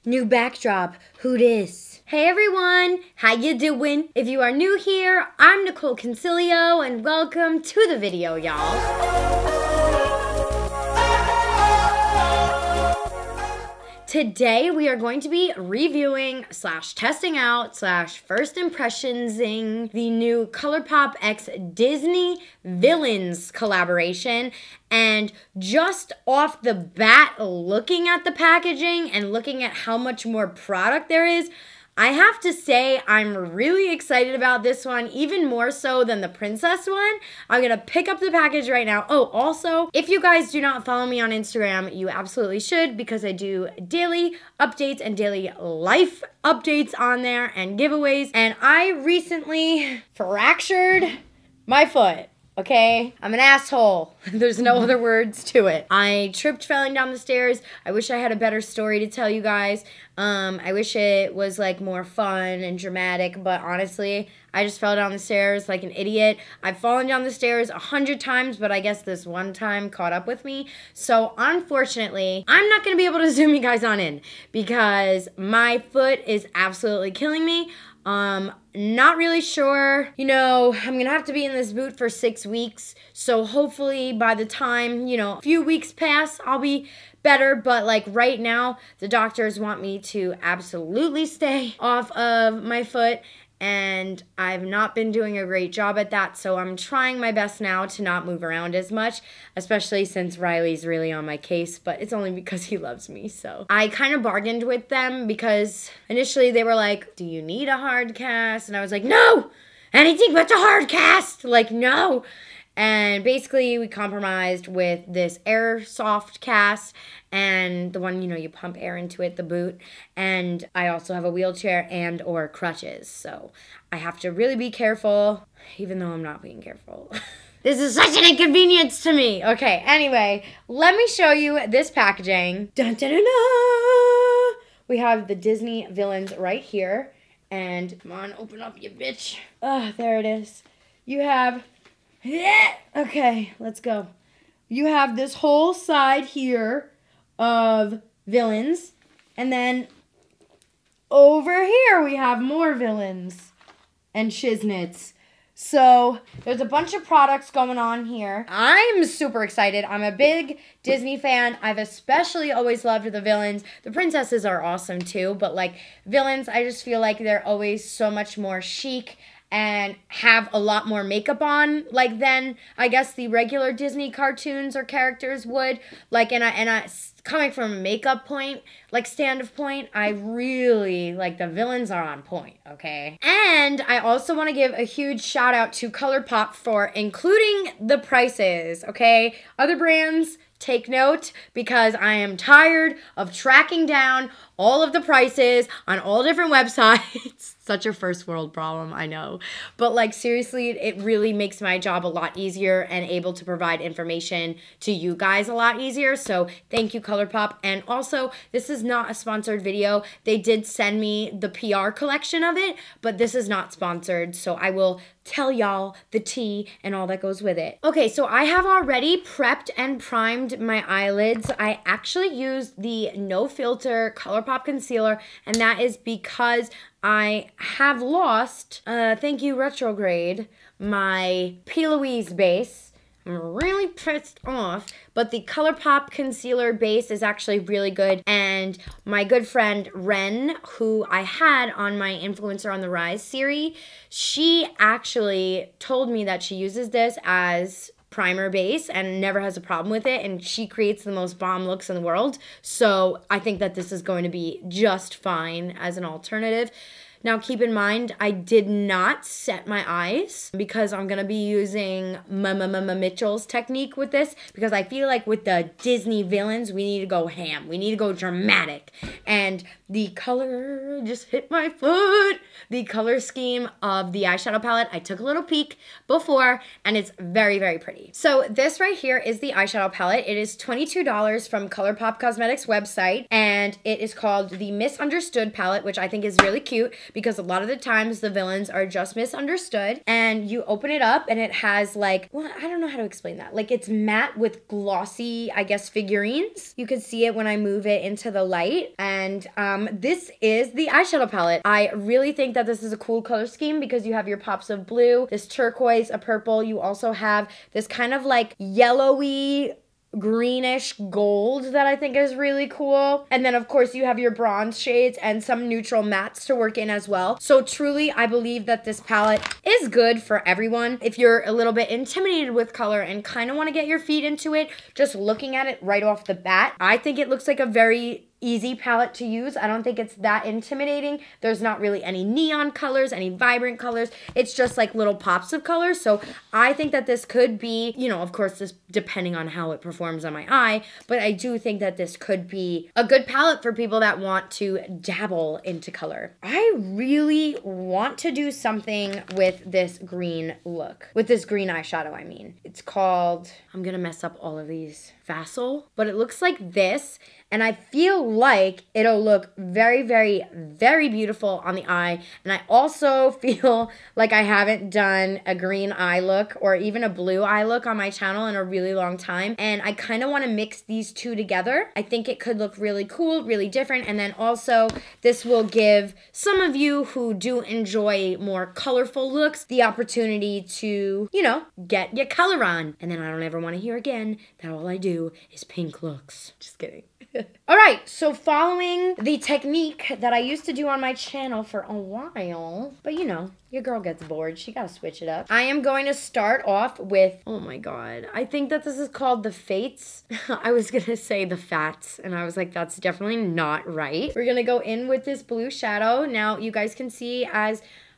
New backdrop. Who dis? Hey everyone, how you doing? If you are new here, I'm Nicol Concilio and welcome to the video, y'all. Today we are going to be reviewing / testing out / first impressionsing the new Colourpop x Disney Villains collaboration. And just off the bat, looking at the packaging and looking at how much more product there is, I have to say I'm really excited about this one, even more so than the princess one. I'm gonna pick up the package right now. Oh, also, if you guys do not follow me on Instagram, you absolutely should, because I do daily updates and daily life updates on there and giveaways. And I recently fractured my foot. Okay, I'm an asshole. There's no other words to it. I tripped falling down the stairs. I wish I had a better story to tell you guys. I wish it was like more fun and dramatic, but honestly, I just fell down the stairs like an idiot. I've fallen down the stairs 100 times, but I guess this one time caught up with me. So unfortunately, I'm not gonna be able to zoom you guys on in because my foot is absolutely killing me. Not really sure. You know, I'm gonna have to be in this boot for 6 weeks. So hopefully by the time, you know, a few weeks pass, I'll be better. But like right now, the doctors want me to absolutely stay off of my foot. And I've not been doing a great job at that, so I'm trying my best now to not move around as much, especially since Riley's really on my case, but it's only because he loves me, so. I kind of bargained with them because initially they were like, do you need a hard cast? And I was like, no! Anything but the hard cast! Like, no! And basically we compromised with this airsoft cast and the one, you know, you pump air into it, the boot. And I also have a wheelchair and or crutches. So I have to really be careful, even though I'm not being careful. This is such an inconvenience to me. Okay, anyway, let me show you this packaging. Dun, dun, dun, dun. We have the Disney Villains right here. And come on, open up, you bitch. Oh, there it is. You have... Okay, let's go. You have this whole side here of villains, and then over here we have more villains and shiznits. So there's a bunch of products going on here. I'm super excited. I'm a big Disney fan. I've especially always loved the villains. The princesses are awesome too, but like villains, I just feel like they're always so much more chic and have a lot more makeup on, like, than I guess the regular Disney cartoons or characters would. Like, and I coming from a makeup point, like stand-of point, I really, like, the villains are on point, okay? And I also want to give a huge shout out to Colourpop for including the prices, okay? Other brands, take note, because I am tired of tracking down all of the prices on all different websites. Such a first world problem, I know. But like seriously, it really makes my job a lot easier and able to provide information to you guys a lot easier. So thank you, Colourpop. And also, this is not a sponsored video. They did send me the PR collection of it, but this is not sponsored. So I will tell y'all the tea and all that goes with it. Okay, so I have already prepped and primed my eyelids. I actually used the No Filter Colourpop concealer, and that is because I have lost, thank you Retrograde, my P. Louise base. I'm really pissed off, but the Colourpop concealer base is actually really good. And my good friend Ren, who I had on my Influencer on the Rise series, she actually told me that she uses this as primer base and never has a problem with it, and she creates the most bomb looks in the world. So I think that this is going to be just fine as an alternative. Now keep in mind, I did not set my eyes because I'm gonna be using Mitchell's technique with this, because I feel like with the Disney villains, we need to go ham. We need to go dramatic. And the color just hit my foot. The color scheme of the eyeshadow palette, I took a little peek before, and it's very, very pretty. So this right here is the eyeshadow palette. It is $22 from Colourpop Cosmetics website, and it is called the Misunderstood palette, which I think is really cute because a lot of the times the villains are just misunderstood. And you open it up and it has like, well, I don't know how to explain that. Like it's matte with glossy, I guess, figurines. You can see it when I move it into the light. And this is the eyeshadow palette. I really think that this is a cool color scheme because you have your pops of blue, this turquoise, a purple. You also have this kind of like yellowy, greenish gold that I think is really cool. And then of course you have your bronze shades and some neutral mattes to work in as well. So truly, I believe that this palette is good for everyone. If you're a little bit intimidated with color and kind of want to get your feet into it, just looking at it right off the bat, I think it looks like a very easy palette to use. I don't think it's that intimidating. There's not really any neon colors, any vibrant colors. It's just like little pops of color. So I think that this could be, you know, of course, this depending on how it performs on my eye, but I do think that this could be a good palette for people that want to dabble into color. I really want to do something with this green look, with this green eyeshadow, I mean. It's called, I'm gonna mess up all of these, Facile, but it looks like this. And I feel like it'll look very, very, very beautiful on the eye. And I also feel like I haven't done a green eye look or even a blue eye look on my channel in a really long time. And I kind of want to mix these two together. I think it could look really cool, really different. And then also this will give some of you who do enjoy more colorful looks the opportunity to, you know, get your color on. And then I don't ever want to hear again that all I do is pink looks. Just kidding. All right, so following the technique that I used to do on my channel for a while, but you know, your girl gets bored. She gotta switch it up. I am going to start off with, oh my God, I think that this is called the Fates. I was gonna say the Fats, and I was like, that's definitely not right. We're gonna go in with this blue shadow. Now, you guys can see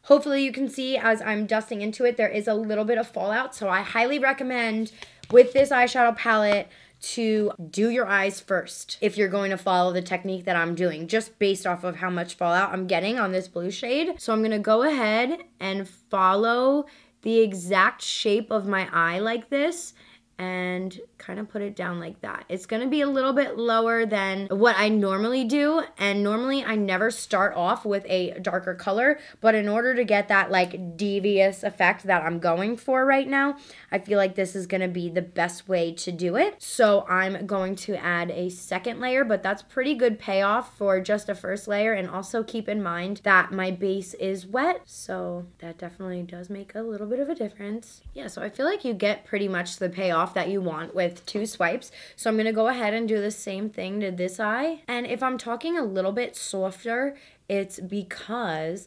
hopefully you can see as I'm dusting into it, there is a little bit of fallout, so I highly recommend with this eyeshadow palette to do your eyes first if you're going to follow the technique that I'm doing, just based off of how much fallout I'm getting on this blue shade. So I'm gonna go ahead and follow the exact shape of my eye like this and kind of put it down like that. It's gonna be a little bit lower than what I normally do, and normally I never start off with a darker color, but in order to get that like devious effect that I'm going for right now, I feel like this is gonna be the best way to do it. So I'm going to add a second layer, but that's pretty good payoff for just a first layer, and also keep in mind that my base is wet, so that definitely does make a little bit of a difference. Yeah, so I feel like you get pretty much the payoff that you want with two swipes. So I'm gonna go ahead and do the same thing to this eye. And if I'm talking a little bit softer, it's because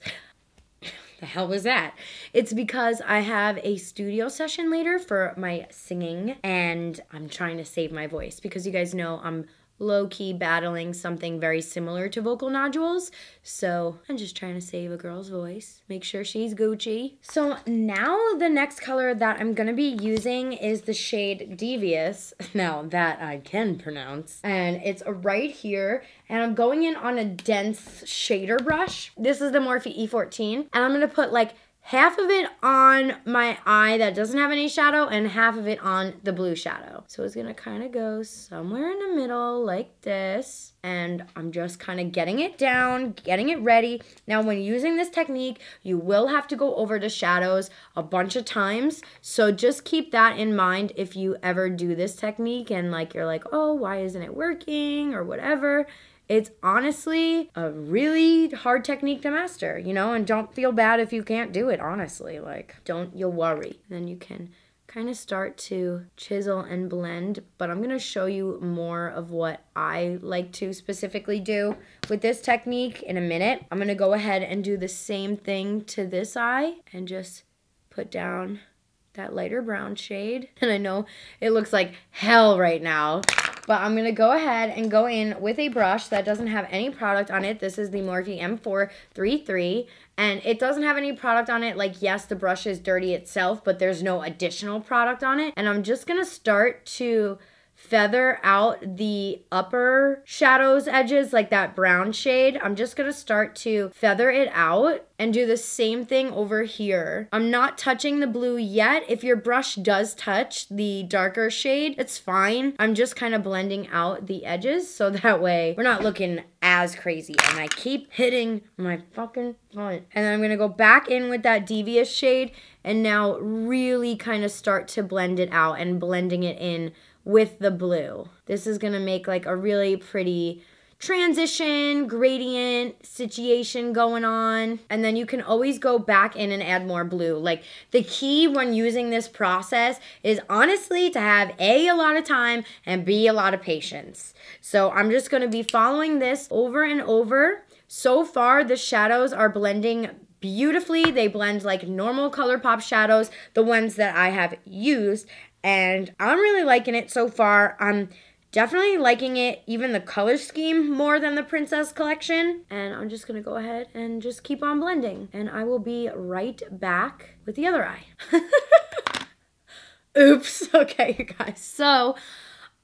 the hell was that? It's because I have a studio session later for my singing, and I'm trying to save my voice because you guys know I'm low-key battling something very similar to vocal nodules. So I'm just trying to save a girl's voice, make sure she's Gucci. So now the next color that I'm gonna be using is the shade Devious. Now that I can pronounce. And it's right here. And I'm going in on a dense shader brush. This is the Morphe E14. And I'm gonna put like half of it on my eye that doesn't have any shadow and half of it on the blue shadow. So it's gonna kind of go somewhere in the middle like this. And I'm just kind of getting it down, getting it ready. Now, when using this technique, you will have to go over the shadows a bunch of times. So just keep that in mind if you ever do this technique and like you're like, oh, why isn't it working or whatever. It's honestly a really hard technique to master, you know, and don't feel bad if you can't do it, honestly. Like, you'll worry. Then you can kind of start to chisel and blend, but I'm gonna show you more of what I like to specifically do with this technique in a minute. I'm gonna go ahead and do the same thing to this eye and just put down that lighter brown shade. And I know it looks like hell right now, but I'm gonna go ahead and go in with a brush that doesn't have any product on it. This is the Morphe M433, and it doesn't have any product on it. Like, yes, the brush is dirty itself, but there's no additional product on it. And I'm just gonna start to feather out the upper shadows edges, like that brown shade. I'm just gonna start to feather it out and do the same thing over here. I'm not touching the blue yet. If your brush does touch the darker shade, it's fine. I'm just kind of blending out the edges so that way we're not looking as crazy. And I keep hitting my fucking phone. And then I'm gonna go back in with that Devious shade and now really kind of start to blend it out and blending it in with the blue. This is gonna make like a really pretty transition, gradient situation going on. And then you can always go back in and add more blue. Like, the key when using this process is honestly to have A, a lot of time, and B, a lot of patience. So I'm just going to be following this over and over. So far, the shadows are blending beautifully. They blend like normal Colourpop shadows, the ones that I have used, and I'm really liking it so far. I'm definitely liking it, even the color scheme, more than the Princess collection. And I'm just gonna go ahead and just keep on blending, and I will be right back with the other eye. Oops. Okay, you guys. So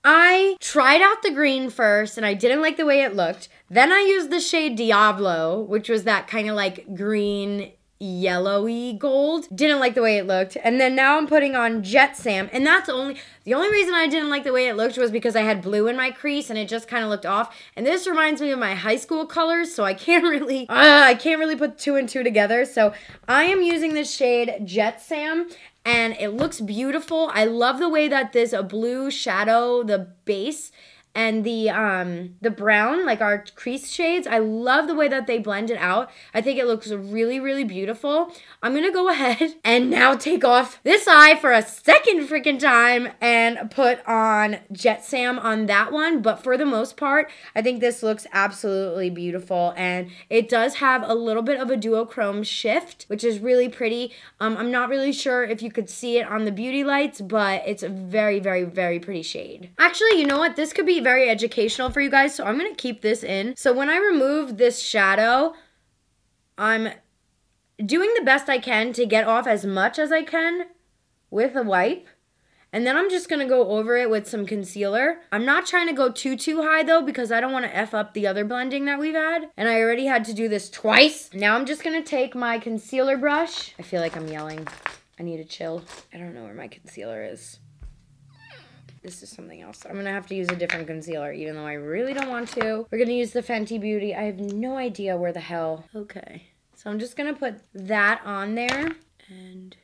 I tried out the green first, and I didn't like the way it looked. Then I used the shade Diablo, which was that kind of like green, yellowy gold. Didn't like the way it looked. And then now I'm putting on Jet Sam, and the only reason I didn't like the way it looked was because I had blue in my crease, and it just kind of looked off. And this reminds me of my high school colors, so I can't really put two and two together. So I am using the shade Jet Sam, and it looks beautiful. I love the way that this blue shadow, the base, and the brown, like our crease shades, I love the way that they blend it out. I think it looks really, really beautiful. I'm gonna go ahead and now take off this eye for a second freaking time and put on Jet Sam on that one. But for the most part, I think this looks absolutely beautiful. And it does have a little bit of a duochrome shift, which is really pretty. I'm not really sure if you could see it on the beauty lights, but it's a very, very, very pretty shade. Actually, you know what? This could be very educational for you guys, so I'm gonna keep this in. So when I remove this shadow, I'm doing the best I can to get off as much as I can with a wipe, and then I'm just gonna go over it with some concealer. I'm not trying to go too high though, because I don't want to F up the other blending that we've had, and I already had to do this twice. Now I'm just gonna take my concealer brush. I feel like I'm yelling. I need to chill. I don't know where my concealer is. This is something else. I'm gonna have to use a different concealer, even though I really don't want to. We're gonna use the Fenty Beauty. I have no idea where the hell. Okay. So I'm just gonna put that on there and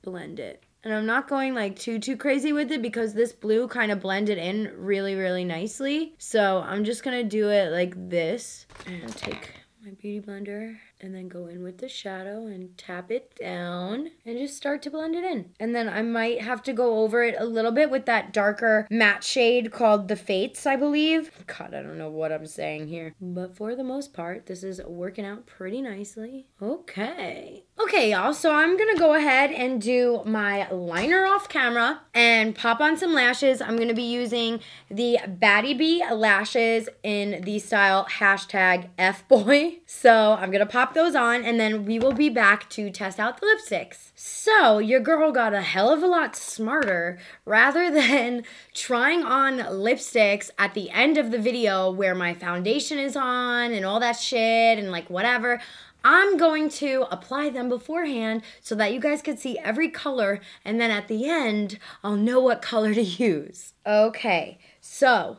blend it. And I'm not going like too crazy with it because this blue kind of blended in really, really nicely. So I'm just gonna do it like this and take my beauty blender and then go in with the shadow and tap it down and just start to blend it in. And then I might have to go over it a little bit with that darker matte shade called the Fates, I believe. God, I don't know what I'm saying here. But for the most part, this is working out pretty nicely. Okay. Okay, y'all, so I'm gonna go ahead and do my liner off camera and pop on some lashes. I'm gonna be using the Batty Bee lashes in the style #FBoy. So I'm gonna pop those on, and then we will be back to test out the lipsticks. So your girl got a hell of a lot smarter. Rather than trying on lipsticks at the end of the video where my foundation is on and all that shit and like whatever, I'm going to apply them beforehand so that you guys can see every color, and then at the end, I'll know what color to use. Okay, so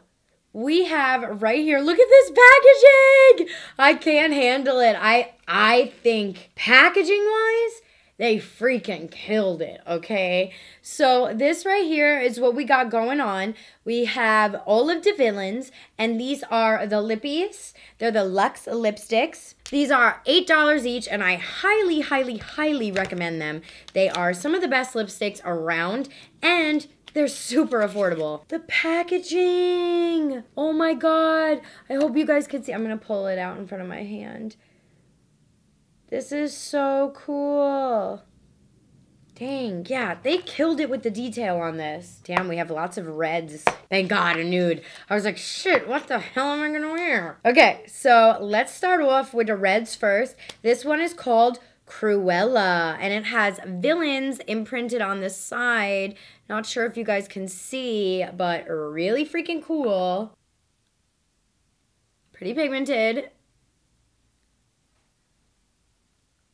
we have right here, look at this packaging! I can't handle it. I think packaging-wise, they freaking killed it, okay? So this right here is what we got going on. We have Olive de Villains, and these are the lippies. They're the Lux lipsticks. These are $8 each, and I highly, highly, highly recommend them. They are some of the best lipsticks around, and they're super affordable. The packaging! Oh my God. I hope you guys can see. I'm gonna pull it out in front of my hand. This is so cool. Dang, yeah, they killed it with the detail on this. Damn, we have lots of reds. Thank God, a nude. I was like, shit, what the hell am I gonna wear? Okay, so let's start off with the reds first. This one is called Cruella, and it has villains imprinted on the side. Not sure if you guys can see, but really freaking cool. Pretty pigmented.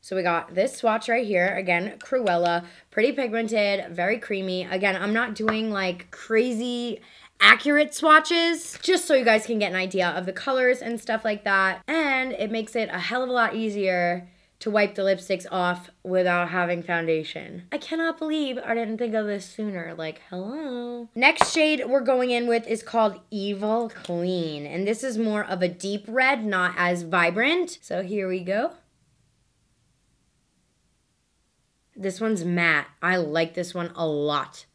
So we got this swatch right here. Again, Cruella. Pretty pigmented, very creamy. Again, I'm not doing like crazy accurate swatches, just so you guys can get an idea of the colors and stuff like that. And it makes it a hell of a lot easier to wipe the lipsticks off without having foundation. I cannot believe I didn't think of this sooner. Like, hello. Next shade we're going in with is called Evil Queen. And this is more of a deep red, not as vibrant. So here we go. This one's matte. I like this one a lot.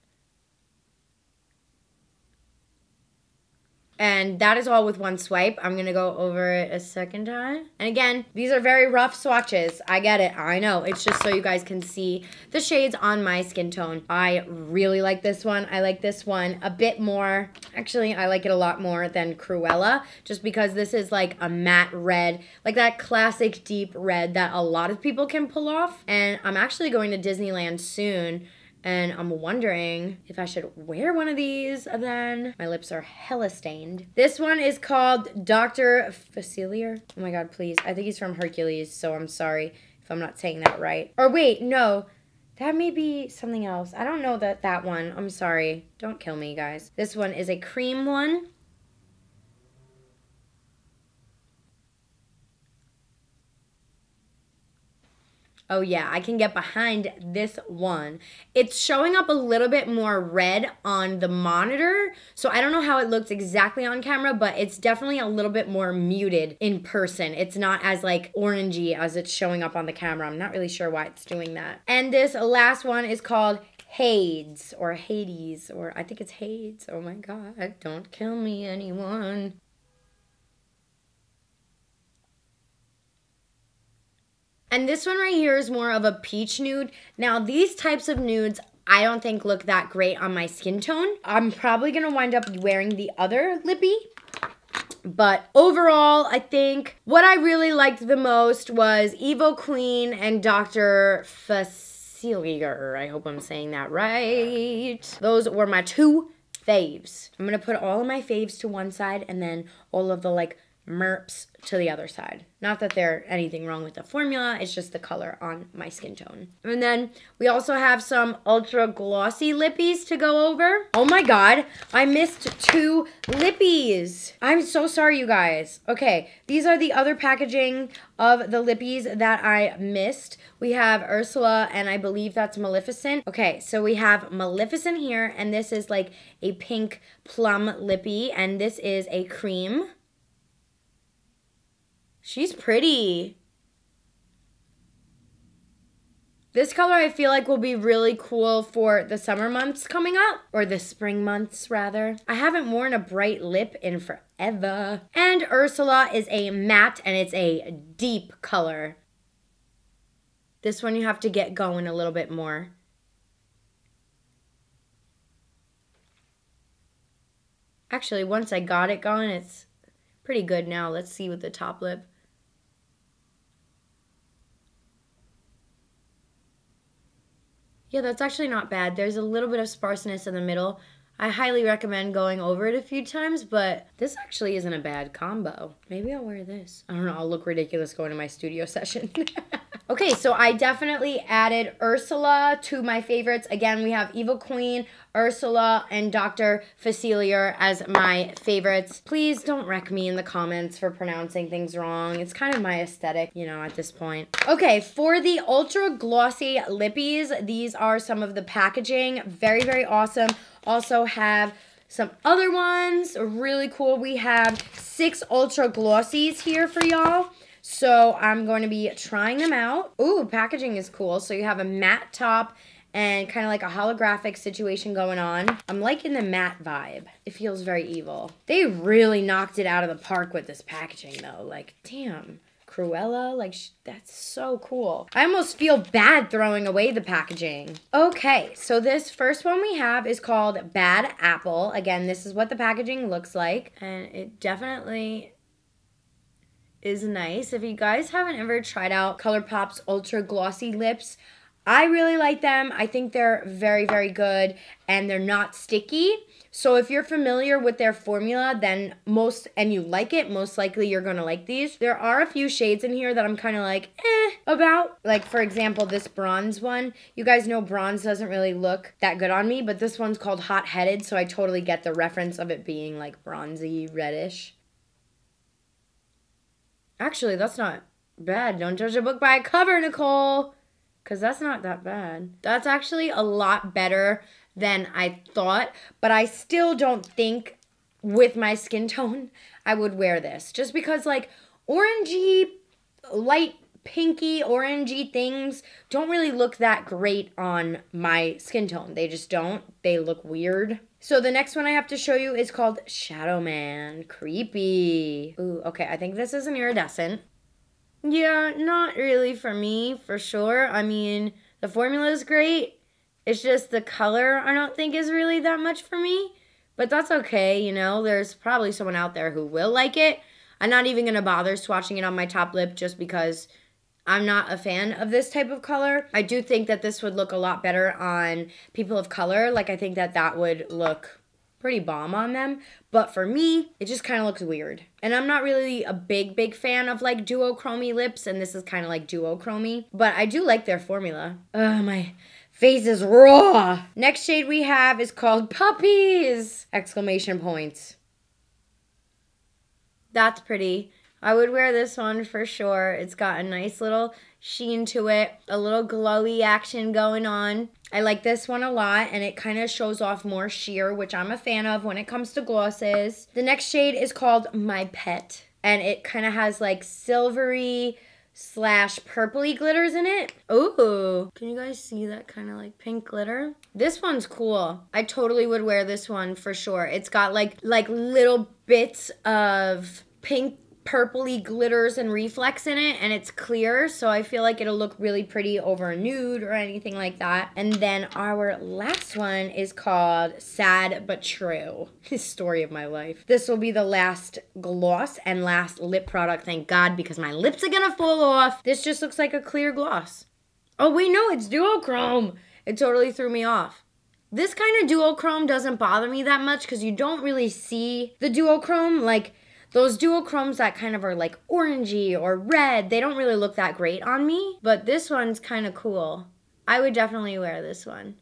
And that is all with one swipe. I'm going to go over it a second time. And again, these are very rough swatches. I get it. I know. It's just so you guys can see the shades on my skin tone. I really like this one. I like this one a bit more. Actually, I like it a lot more than Cruella, just because this is like a matte red, like that classic deep red that a lot of people can pull off. And I'm actually going to Disneyland soon. And I'm wondering if I should wear one of these then. My lips are hella stained. This one is called Dr. Facilier. Oh my God, please. I think he's from Hercules, so I'm sorry if I'm not saying that right. Or wait, no. That may be something else. I don't know that one. I'm sorry. Don't kill me, guys. This one is a cream one. Oh yeah, I can get behind this one. It's showing up a little bit more red on the monitor, so I don't know how it looks exactly on camera, but it's definitely a little bit more muted in person. It's not as like orangey as it's showing up on the camera. I'm not really sure why it's doing that. And this last one is called Hades, or Hades, or I think it's Hades. Oh my God, don't kill me, anyone. And this one right here is more of a peach nude. Now, these types of nudes I don't think look that great on my skin tone. I'm probably going to wind up wearing the other lippy. But overall, I think what I really liked the most was Evil Queen and Dr. Facilier. I hope I'm saying that right. Those were my two faves. I'm going to put all of my faves to one side and then all of the like merps to the other side. Not that there's anything wrong with the formula, it's just the color on my skin tone. And then we also have some ultra glossy lippies to go over. Oh my God, I missed two lippies. I'm so sorry, you guys. Okay, these are the other packaging of the lippies that I missed. We have Ursula, and I believe that's Maleficent. Okay, so we have Maleficent here, and this is like a pink plum lippy, and this is a cream. She's pretty. This color I feel like will be really cool for the summer months coming up, or the spring months rather. I haven't worn a bright lip in forever. And Ursula is a matte and it's a deep color. This one you have to get going a little bit more. Actually, once I got it going, it's pretty good now. Let's see with the top lip. Yeah, that's actually not bad. There's a little bit of sparseness in the middle. I highly recommend going over it a few times, but this actually isn't a bad combo. Maybe I'll wear this. I don't know, I'll look ridiculous going to my studio session. Okay, so I definitely added Ursula to my favorites. Again, we have Evil Queen, Ursula, and Dr. Facilier as my favorites. Please don't wreck me in the comments for pronouncing things wrong. It's kind of my aesthetic, you know, at this point. Okay, for the Ultra Glossy Lippies, these are some of the packaging. Very, very awesome. Also have some other ones, really cool. We have 6 Ultra Glossies here for y'all. So I'm going to be trying them out. Ooh, packaging is cool. So you have a matte top and kind of like a holographic situation going on. I'm liking the matte vibe. It feels very evil. They really knocked it out of the park with this packaging though. Like, damn. Cruella, like, that's so cool. I almost feel bad throwing away the packaging. Okay, so this first one we have is called Bad Apple. Again, this is what the packaging looks like. And it definitely is nice. If you guys haven't ever tried out Colourpop's Ultra Glossy Lips, I really like them. I think they're very, very good and they're not sticky. So if you're familiar with their formula, then and you like it, most likely you're gonna like these. There are a few shades in here that I'm kind of like, about. Like, for example, this bronze one. You guys know bronze doesn't really look that good on me, but this one's called Hot Headed, so I totally get the reference of it being like bronzy, reddish. Actually, that's not bad. Don't judge a book by a cover, Nicole. Because that's not that bad. That's actually a lot better than I thought. But I still don't think with my skin tone I would wear this. Just because like orangey, light pinky, orangey things don't really look that great on my skin tone. They just don't. They look weird. So the next one I have to show you is called Shadow Man. Creepy. Ooh, okay. I think this is an iridescent. Yeah, not really for me, for sure. I mean, the formula is great. It's just the color I don't think is really that much for me. But that's okay, you know. There's probably someone out there who will like it. I'm not even going to bother swatching it on my top lip just because I'm not a fan of this type of color. I do think that this would look a lot better on people of color. Like, I think that that would look pretty bomb on them. But for me, it just kind of looks weird. And I'm not really a big fan of like duochromy lips. And this is kind of like duochromy. But I do like their formula. Ugh, my face is raw. Next shade we have is called Puppies! Exclamation points. That's pretty. I would wear this one for sure. It's got a nice little sheen to it, a little glowy action going on. I like this one a lot, and it kind of shows off more sheer, which I'm a fan of when it comes to glosses. The next shade is called My Pet, and it kind of has like silvery / purpley glitters in it. Ooh, can you guys see that kind of like pink glitter? This one's cool. I totally would wear this one for sure. It's got like little bits of pink purpley glitters and reflex in it, and it's clear, so I feel like it'll look really pretty over a nude or anything like that. And then our last one is called Sad But True. Story of my life. This will be the last gloss and last lip product, thank God, because my lips are gonna fall off. This just looks like a clear gloss. Oh wait, no, it's duochrome. It totally threw me off. This kind of duochrome doesn't bother me that much because you don't really see the duochrome. Like, those duochromes that kind of are like orangey or red, they don't really look that great on me. But this one's kind of cool. I would definitely wear this one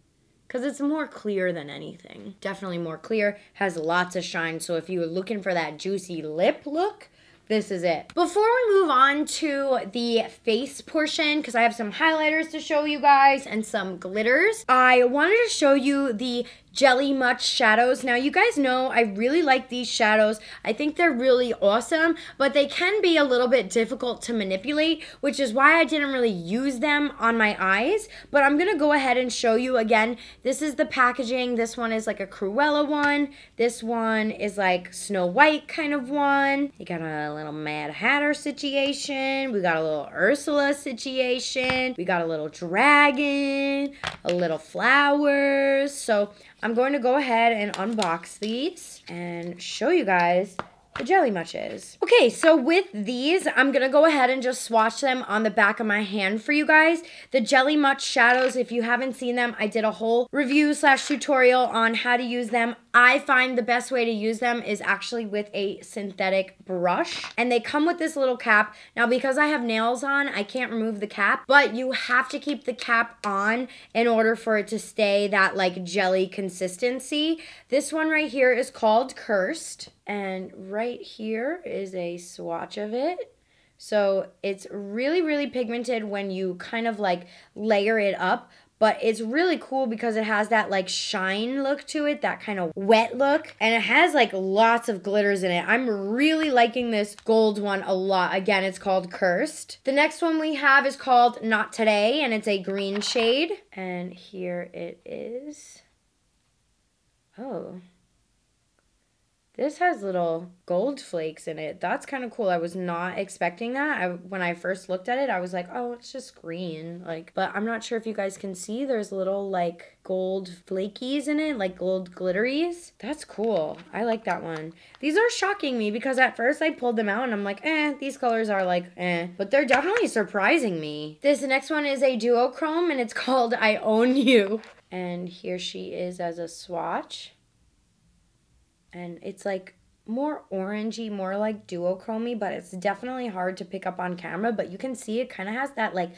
because it's more clear than anything. Definitely more clear, has lots of shine. So if you were looking for that juicy lip look, this is it. Before we move on to the face portion, because I have some highlighters to show you guys and some glitters, I wanted to show you the Jelly Much shadows. Now, you guys know I really like these shadows. I think they're really awesome, but they can be a little bit difficult to manipulate, which is why I didn't really use them on my eyes. But I'm gonna go ahead and show you again. This is the packaging. This one is like a Cruella one. This one is like Snow White kind of one. You got a little Mad Hatter situation. We got a little Ursula situation. We got a little dragon, a little flowers. So I'm going to go ahead and unbox these and show you guys the Jelly Muches. Okay, so with these, I'm gonna go ahead and just swatch them on the back of my hand for you guys. The Jelly Much shadows, if you haven't seen them, I did a whole review / tutorial on how to use them. I find the best way to use them is actually with a synthetic brush. And they come with this little cap. Now, because I have nails on, I can't remove the cap, but you have to keep the cap on in order for it to stay that like jelly consistency. This one right here is called Cursed. And right here is a swatch of it. So it's really pigmented when you kind of like layer it up. But it's really cool because it has that like shine look to it, that kind of wet look. And it has like lots of glitters in it. I'm really liking this gold one a lot. Again, it's called Cursed. The next one we have is called Not Today, and it's a green shade. And here it is. Oh. This has little gold flakes in it. That's kind of cool. I was not expecting that. When I first looked at it, I was like, oh, it's just green. But I'm not sure if you guys can see. There's little like gold flakies in it, like gold glitteries. That's cool. I like that one. These are shocking me because at first I pulled them out and I'm like, these colors are like, But they're definitely surprising me. This next one is a duochrome and it's called I Own You. And here she is as a swatch. And it's like more orangey, more like duochromy, but it's definitely hard to pick up on camera. But you can see it kind of has that like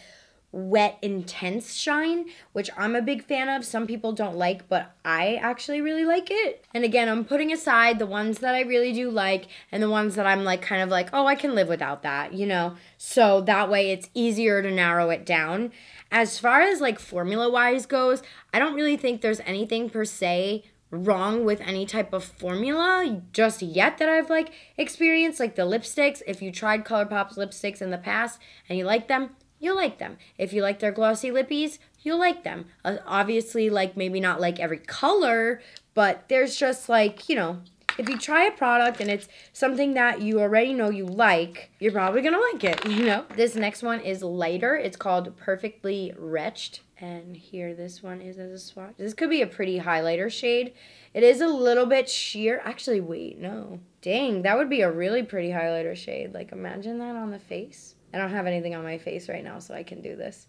wet, intense shine, which I'm a big fan of. Some people don't like, but I actually really like it. And again, I'm putting aside the ones that I really do like and the ones that I'm like kind of like, oh, I can live without that, you know? So that way it's easier to narrow it down. As far as like formula-wise goes, I don't really think there's anything per se wrong with any type of formula just yet that I've like experienced. Like the lipsticks, if you tried Colourpop's lipsticks in the past and you like them, you'll like them. If you like their glossy lippies, you'll like them. Obviously, like maybe not like every color, but there's just like, you know, if you try a product and it's something that you already know you like, you're probably gonna like it, you know? This next one is lighter. It's called Perfectly Wretched. And here this one is as a swatch. This could be a pretty highlighter shade. It is a little bit sheer. Actually, wait, no. Dang, that would be a really pretty highlighter shade. Like, imagine that on the face. I don't have anything on my face right now, so I can do this.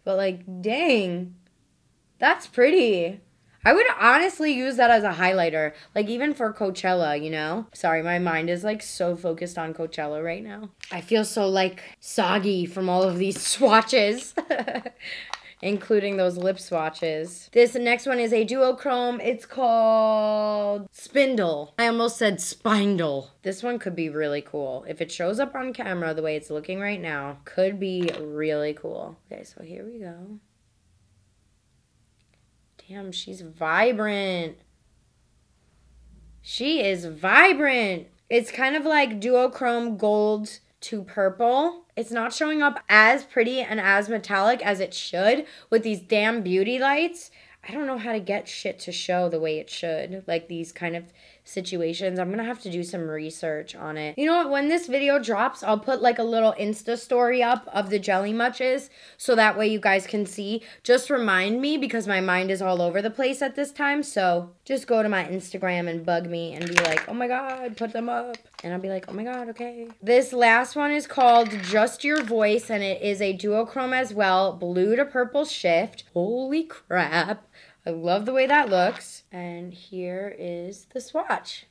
But, like, dang, that's pretty. I would honestly use that as a highlighter. Like, even for Coachella, you know? Sorry, my mind is, like, so focused on Coachella right now. I feel so, like, soggy from all of these swatches. Including those lip swatches. This next one is a duochrome. It's called Spindle. I almost said Spindle. This one could be really cool. If it shows up on camera the way it's looking right now, could be really cool. Okay, so here we go. Damn, she's vibrant. She is vibrant. It's kind of like duochrome gold to purple. It's not showing up as pretty and as metallic as it should with these damn beauty lights. I don't know how to get shit to show the way it should. Like these kind of situations. I'm gonna have to do some research on it. You know what? When this video drops, I'll put like a little Insta story up of the Jelly Muches so that way you guys can see. Just remind me because my mind is all over the place at this time. So just go to my Instagram and bug me and be like, oh my God, put them up. And I'll be like, oh my God, okay. This last one is called Just Your Voice and it is a duochrome as well. Blue to purple shift. Holy crap. I love the way that looks. And here is the swatch.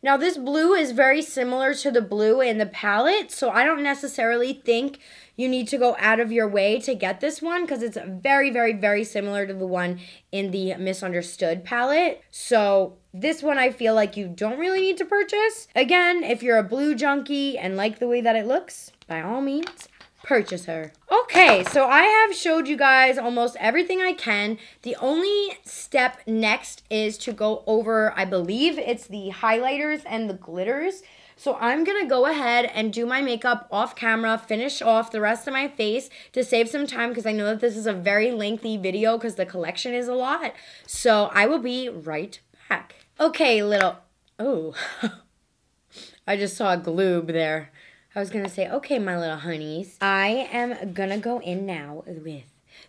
Now this blue is very similar to the blue in the palette, so I don't necessarily think you need to go out of your way to get this one because it's very, very, very similar to the one in the Misunderstood palette. So this one I feel like you don't really need to purchase. Again, if you're a blue junkie and like the way that it looks, by all means, purchase her. Okay, so I have showed you guys almost everything I can. The only step next is to go over, I believe it's the highlighters and the glitters. So I'm gonna go ahead and do my makeup off camera, finish off the rest of my face to save some time because I know that this is a very lengthy video because the collection is a lot. So I will be right back. Okay, oh, I just saw a gloob there. I was going to say, okay, my little honeys. I am going to go in now with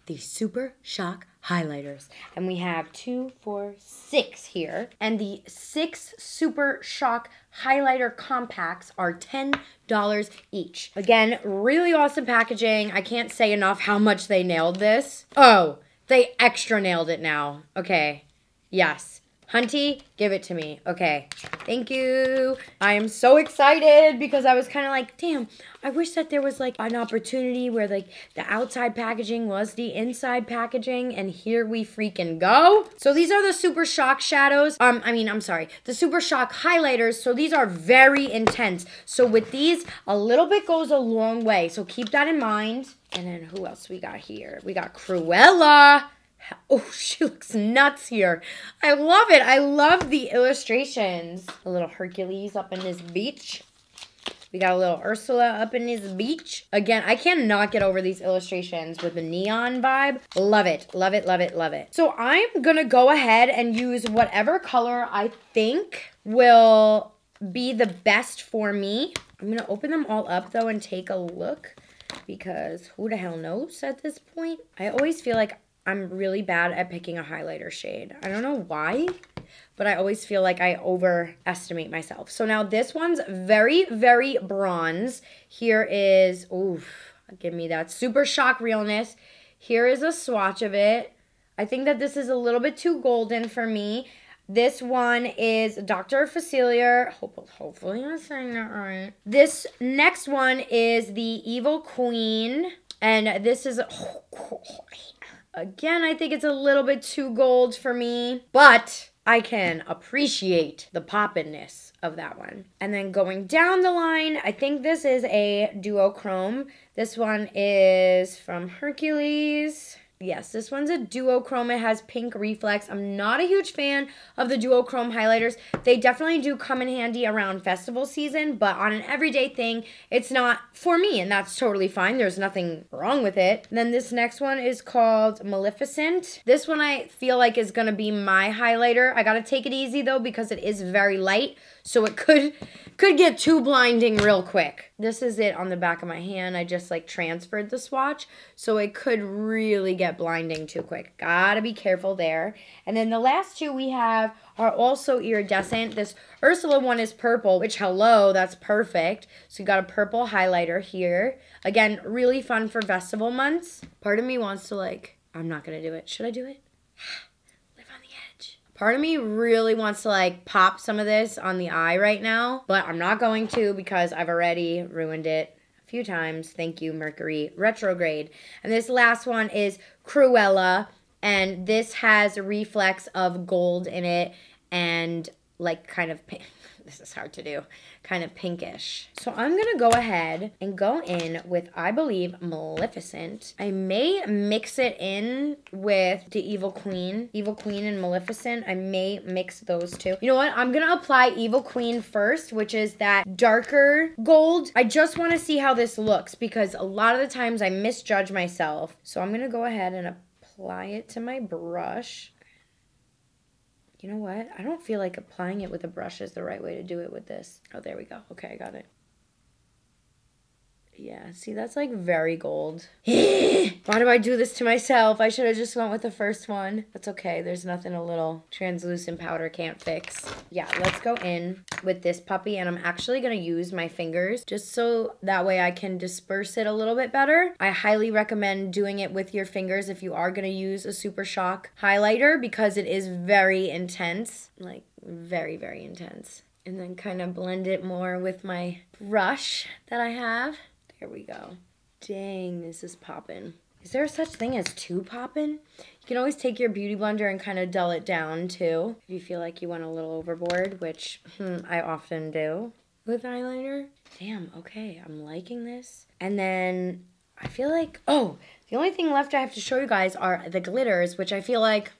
the Supershock Highlighters. And we have 2, 4, 6 here. And the 6 Supershock Highlighter Compacts are $10 each. Again, really awesome packaging. I can't say enough how much they nailed this. Oh, they extra nailed it now. Okay, yes. Hunty, give it to me. Okay, thank you. I am so excited because I was kind of like, damn, I wish that there was like an opportunity where like the outside packaging was the inside packaging, and here we freaking go. So these are the Super Shock shadows. The Super Shock highlighters. So these are very intense. So with these, a little bit goes a long way. So keep that in mind. And then who else we got here? We got Cruella. Oh, she looks nuts here. I love it. I love the illustrations. A little Hercules up in his beach. We got a little Ursula up in his beach. Again, I cannot get over these illustrations with the neon vibe. Love it. Love it, love it, love it. So I'm going to go ahead and use whatever color I think will be the best for me. I'm going to open them all up, though, and take a look because who the hell knows at this point? I always feel like I'm really bad at picking a highlighter shade. I don't know why, but I always feel like I overestimate myself. So now this one's very, very bronze. Here is, oof, give me that Super Shock realness. Here is a swatch of it. I think that this is a little bit too golden for me. This one is Dr. Facilier. Hopefully I'm saying that right. This next one is the Evil Queen. And this is, again, I think it's a little bit too gold for me, but I can appreciate the poppiness of that one. And then going down the line, I think this is a duochrome. This one is from Hercules. Yes, this one's a duochrome. It has pink reflex. I'm not a huge fan of the duochrome highlighters. They definitely do come in handy around festival season, but on an everyday thing, it's not for me, and that's totally fine. There's nothing wrong with it. And then this next one is called Maleficent. This one I feel like is going to be my highlighter. I got to take it easy, though, because it is very light, so it could get too blinding real quick. This is it on the back of my hand. I just like transferred the swatch, so it could really get blinding too quick. Gotta be careful there. And then the last two we have are also iridescent. This Ursula one is purple, which, hello, that's perfect. So you got a purple highlighter here. Again, really fun for festival months. Part of me wants to like, I'm not gonna do it. Should I do it? Part of me really wants to like pop some of this on the eye right now, but I'm not going to because I've already ruined it a few times. Thank you, Mercury retrograde. And this last one is Cruella, and this has a reflex of gold in it and like kind of pink. This is hard to do. Kind of pinkish. So I'm going to go ahead and go in with, I believe, Maleficent. I may mix it in with the Evil Queen. Evil Queen and Maleficent. I may mix those two. You know what? I'm going to apply Evil Queen first, which is that darker gold. I just want to see how this looks because a lot of the times I misjudge myself. So I'm going to go ahead and apply it to my brush. You know what? I don't feel like applying it with a brush is the right way to do it with this. Oh, there we go. Okay, I got it. Yeah, see, that's like very gold. Why do I do this to myself? I should have just went with the first one. That's okay. There's nothing a little translucent powder can't fix. Yeah, let's go in with this puppy, and I'm actually going to use my fingers just so that way I can disperse it a little bit better. I highly recommend doing it with your fingers if you are going to use a Supershock highlighter because it is very intense, like very, very intense. And then kind of blend it more with my brush that I have. There we go. Dang, this is poppin'. Is there such thing as too poppin'? You can always take your beauty blender and kind of dull it down too if you feel like you went a little overboard, which I often do with eyeliner. Damn, okay, I'm liking this. And then I feel like, oh, the only thing left I have to show you guys are the glitters, which I feel like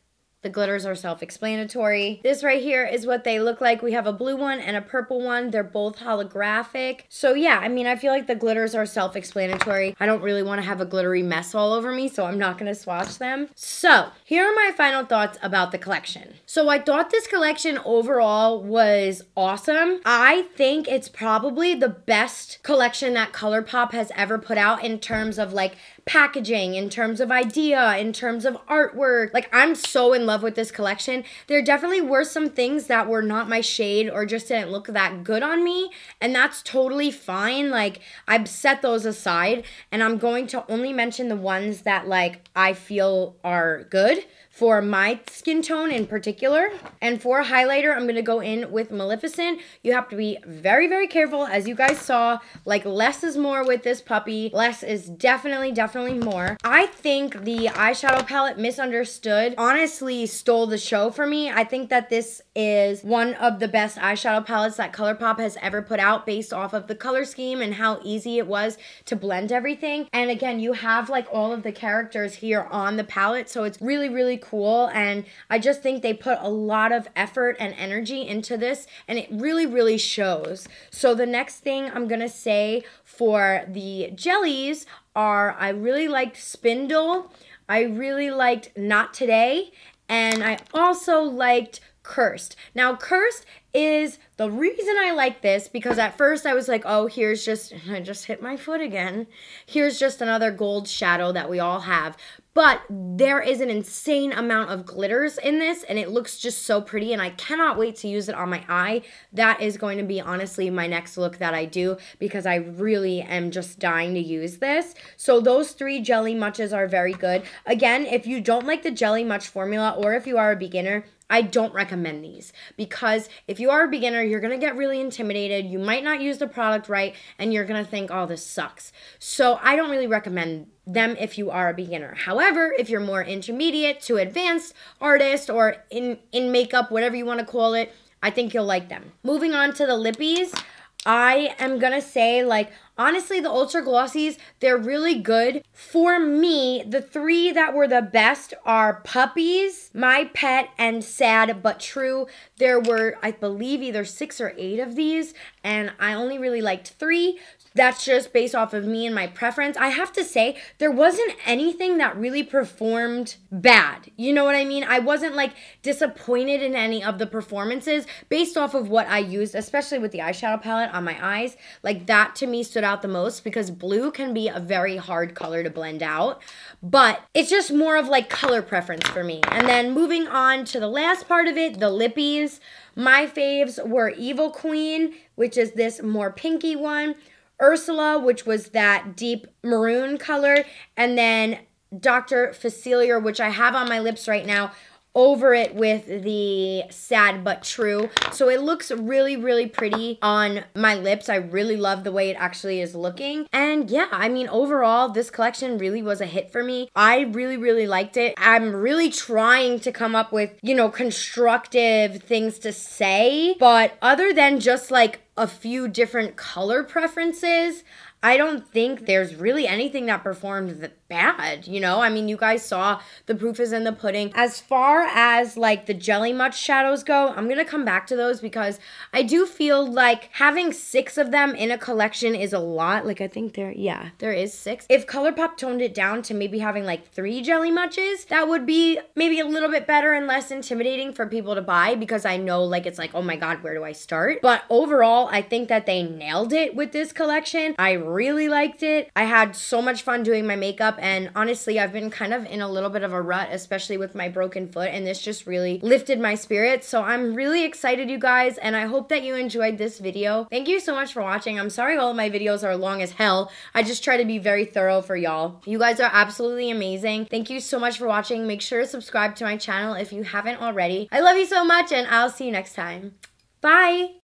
the glitters are self-explanatory. This right here is what they look like. We have a blue one and a purple one. They're both holographic. So yeah, I mean, I feel like the glitters are self-explanatory. I don't really want to have a glittery mess all over me, so I'm not going to swatch them. So here are my final thoughts about the collection. So I thought this collection overall was awesome. I think it's probably the best collection that Colourpop has ever put out in terms of like packaging, in terms of idea, in terms of artwork. Like, I'm so in love with this collection. There definitely were some things that were not my shade or just didn't look that good on me, and that's totally fine. Like, I've set those aside, and I'm going to only mention the ones that like I feel are good for my skin tone in particular. And for a highlighter, I'm going to go in with Maleficent. You have to be very, very careful. As you guys saw, like, less is more with this puppy. Less is definitely more. I think the eyeshadow palette Misunderstood honestly stole the show for me. I think that this is one of the best eyeshadow palettes that Colourpop has ever put out based off of the color scheme and how easy it was to blend everything. And again, you have like all of the characters here on the palette, so it's really, really cool. And I just think they put a lot of effort and energy into this, and it really, really shows. So the next thing I'm gonna say for the jellies are, I really liked Spindle, I really liked Not Today, and I also liked Cursed. Now, Cursed is the reason I like this because at first I was like, oh, here's just, I just hit my foot again. Here's just another gold shadow that we all have. But there is an insane amount of glitters in this, and it looks just so pretty, and I cannot wait to use it on my eye. That is going to be, honestly, my next look that I do because I really am just dying to use this. So those three jelly muches are very good. Again, if you don't like the jelly much formula, or if you are a beginner, I don't recommend these because if you are a beginner, you're going to get really intimidated. You might not use the product right and you're going to think, oh, this sucks. So I don't really recommend them if you are a beginner. However, if you're more intermediate to advanced artist or in makeup, whatever you want to call it, I think you'll like them. Moving on to the lippies, I am going to say, like, honestly, the Ultra Glossies, they're really good. For me, the three that were the best are Puppies, My Pet, and Sad But True. There were, I believe, either 6 or 8 of these, and I only really liked 3. That's just based off of me and my preference. I have to say, there wasn't anything that really performed bad. You know what I mean? I wasn't like disappointed in any of the performances based off of what I used, especially with the eyeshadow palette on my eyes. Like that to me stood out the most because blue can be a very hard color to blend out. But it's just more of like color preference for me. And then moving on to the last part of it, the lippies. My faves were Evil Queen, which is this more pinky one. Ursula, which was that deep maroon color, and then Dr. Facilier, which I have on my lips right now, over it with the Sad But True. So it looks really, really pretty on my lips. I really love the way it actually is looking. And yeah, I mean, overall, this collection really was a hit for me. I really, really liked it. I'm really trying to come up with, you know, constructive things to say. But other than just like a few different color preferences, I don't think there's really anything that performed bad, you know? I mean, you guys saw the proof is in the pudding. As far as like the Jelly Much shadows go, I'm gonna come back to those because I do feel like having 6 of them in a collection is a lot. Like I think there is 6. If Colourpop toned it down to maybe having like 3 Jelly Muches, that would be maybe a little bit better and less intimidating for people to buy because I know like it's like, oh my God, where do I start? But overall, I think that they nailed it with this collection. I really liked it. I had so much fun doing my makeup, and honestly, I've been kind of in a little bit of a rut, especially with my broken foot, and this just really lifted my spirits. So I'm really excited, you guys, and I hope that you enjoyed this video. Thank you so much for watching. I'm sorry all of my videos are long as hell. I just try to be very thorough for y'all. You guys are absolutely amazing. Thank you so much for watching. Make sure to subscribe to my channel if you haven't already. I love you so much, and I'll see you next time. Bye!